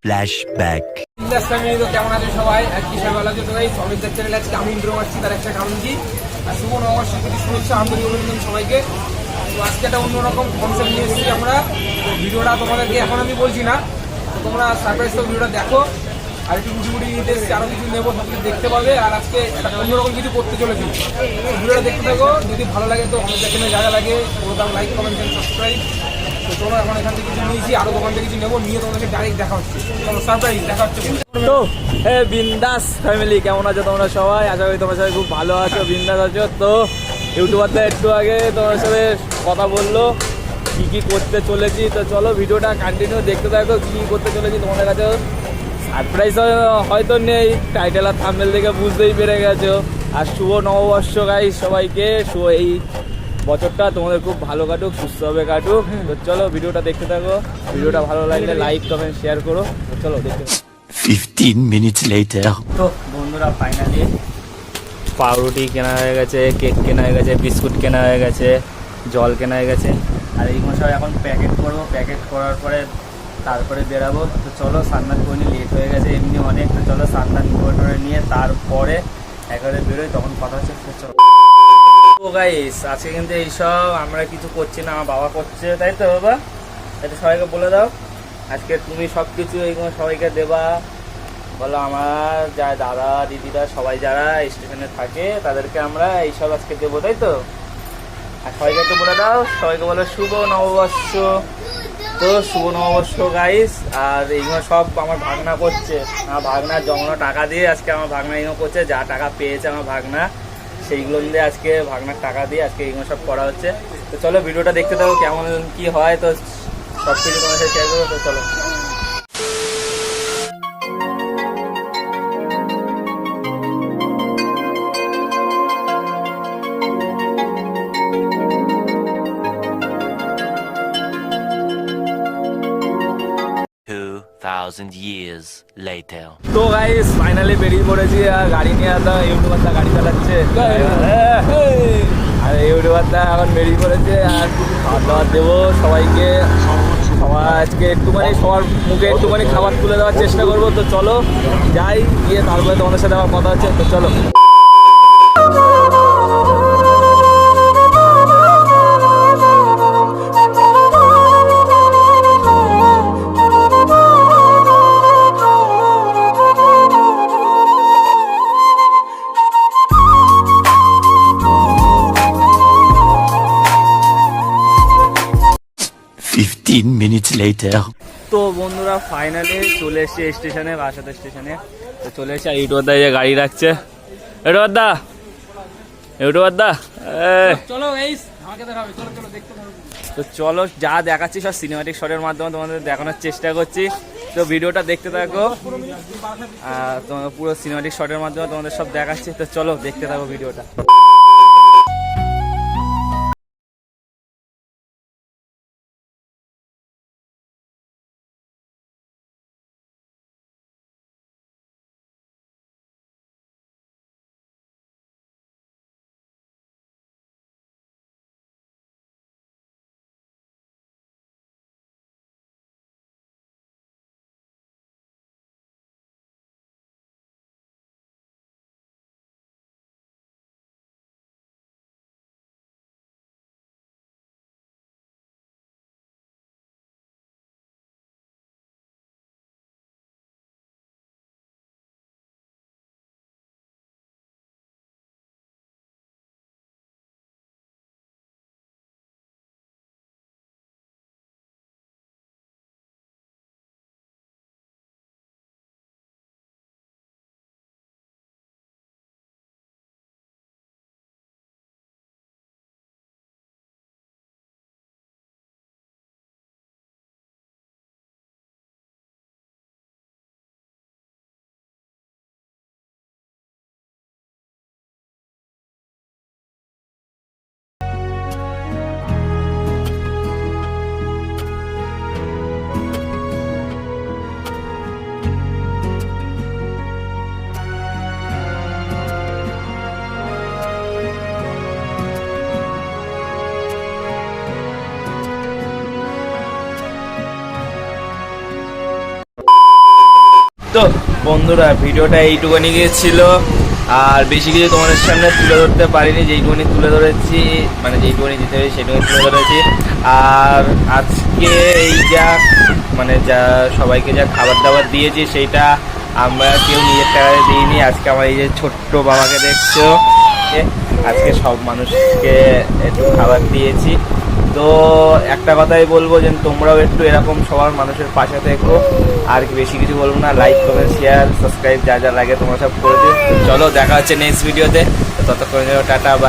Flashback. কেমন আছে সবাই? কি সবাই ভালো আছে? তো এই সমিতদার চ্যানেলে আজকে আমি ইন্দ্র মারছি, তার একটা কারণ কি, আর শুভ নববর্ষের প্রতি শুভেচ্ছা, আন্তরিক অভিনন্দন সবাইকে। তো আজকে একটা অন্যরকম কনসেপ্ট নিয়ে এসেছি আমরা। তো ভিডিওটা তোমাদেরকে এখন আমি বলছি না, তো তোমরা সারপ্রাইজ তো ভিডিওটা দেখো। আর একটু গুটি নিতে এসেছি, আরও কিছু নেবো, সব কিছু দেখতে পাবে। আর আজকে একটা অন্যরকম কিছু করতে চলেছি, ভিডিওটা দেখতে থাকো। যদি ভালো লাগে তো যেখানে যা লাগে ওটা লাইক, কমেন্ট, সাবস্ক্রাইব। তো চলো, এখন এখান থেকে কিছু নিয়েছি, আরো দোকান থেকে কিছু নেবো, নিয়ে তোমাদেরকে ডাইরেক্ট দেখা হচ্ছে। চলো সারপ্রাইজ দেখা হচ্ছে। তো বিন্দাস ফ্যামিলি, কেমন আছো তোমরা সবাই? আশা করি তোমরা সবাই খুব ভালো আছো, বিন্দাস আছো। তো ইউটিউবারটা একটু আগে তোমার সাথে কথা বললো কী কী করতে চলেছি। তো চলো ভিডিওটা কন্টিনিউ দেখতে থাকো, কী কী করতে চলেছি। তোমাদের কাছে সারপ্রাইজ হয়তো নেই, টাইটেল আর থাম্বনেল দেখে বুঝতেই পেরে গেছো। আর শুভ নববর্ষ গাইস সবাইকে। শুভ এই বছরটা তোমাদের খুব ভালো কাটুক, সুস্থভাবে কাটুক। তো চলো ভিডিওটা দেখতে থাকো। ভিডিওটা ভালো লাগলে লাইক, কমেন্ট, শেয়ার করো। তো চলো দেখতে থাকো। 15 minutes later. তো বন্ধুরা ফাইনালি পাউরুটি কেনা হয়ে গেছে, কেক কেনা হয়ে গেছে, বিস্কুট কেনা হয়ে গেছে, জল কেনা হয়ে গেছে। আর এইগুলো সব এখন প্যাকেট করবো, প্যাকেট করার পরে তারপরে বেরাবো। তো চলো সান্দান করে নিয়ে, লেট হয়ে গেছে এমনি অনেক। তো চলো সান্দান করে নিয়ে তারপরে একবারে বেরোই, তখন কথা হচ্ছে। তো চলো। তো গাইস আজকে কিন্তু এইসব আমরা কিছু করছি না, আমার বাবা করছে, তাই তো বাবা? এটা সবাইকে বলে দাও, আজকে তুমি সব কিছু এইগুলো সবাইকে দেবা। বলো আমার যা দাদা দিদিরা সবাই যারা স্টেশনে থাকে তাদেরকে আমরা এইসব আজকে দেবো, তাই তো? আর সবাইকে একটু বলে দাও, সবাইকে বলো শুভ নববর্ষ। তো শুভ নববর্ষ গাইস। আর এইগুলো সব আমার ভাগনা করছে, আমার ভাগনার জমানো টাকা দিয়ে আজকে আমার ভাগনা এইগুলো করছে। যা টাকা পেয়েছে আমার ভাগনা, সেইগুলো দিয়ে আজকে ভাগনার টাকা দিয়ে আজকে এইগুলো সব করা হচ্ছে। তো চলো ভিডিওটা দেখতে থাকো, কেমন কি হয়। তো সব কিছু তোমার সাথে শেয়ার করবো। তো চলো। 2000 years later. তো গাইস ফাইনালি বেরিয়ে পড়েছি। আর গাড়ি নিয়ে আসা ইউটিউবারটা গাড়ি চালাচ্ছে, আর ইউটিউবারটা এখন বেরিয়ে পড়েছে। আর খাবার দাবার দেবো সবাইকে। সবাই আজকে একটুখানি সবার মুখে একটুখানি খাবার তুলে দেওয়ার চেষ্টা করবো। তো চলো যাই, গিয়ে তারপরে তোমাদের সাথে আমার কথা হচ্ছে। তো চলো। Fifteen minutes later. তো বন্ধুরা ফাইনালি চলে এসছি স্টেশনে, বাসাতে স্টেশনে। তো চলে এসে ইউটিউবারদা যে গাড়ি রাখছে। ইউটিউবারদা, ইউটিউবারদা চলো গাইস, আমাকে দেখাবে, চলো চলো দেখতে থাকো। তো চলো, যা দেখাচ্ছি সব সিনেমাটিক শটের মাধ্যমে তোমাদের দেখানোর চেষ্টা করছি। তো ভিডিওটা দেখতে থাকো, আর তোমাদের পুরো সিনেমাটিক শটের মাধ্যমে তোমাদের সব দেখাচ্ছি। তো চলো দেখতে থাকো ভিডিওটা। তো বন্ধুরা ভিডিওটা এইটুকুনি গিয়েছিল, আর বেশি কিছু তোমাদের সামনে তুলে ধরতে পারিনি, যেইটুকুনি তুলে ধরেছি মানে যেইটুকুনি দিতে হবে সেইটুকুনি তুলে ধরেছি। আর আজকে এই যা মানে যা সবাইকে যা খাবার দাবার দিয়েছি সেইটা আমরা কেউ নিজের টাকায় দিইনি। আজকে আমার এই যে ছোট্ট বাবাকে দেখছো, আজকে সব মানুষকে একটু খাবার দিয়েছি। তো একটা কথাই বলবো যে তোমরাও একটু এরকম সবার মানুষের পাশে থেকো, আর কি বেশি কিছু বলবো না। লাইক কমেন্ট শেয়ার সাবস্ক্রাইব যা যা লাগে তোমরা সব করে দিও। চলো দেখা হচ্ছে নেক্সট ভিডিওতে, ততক্ষণ টাটা।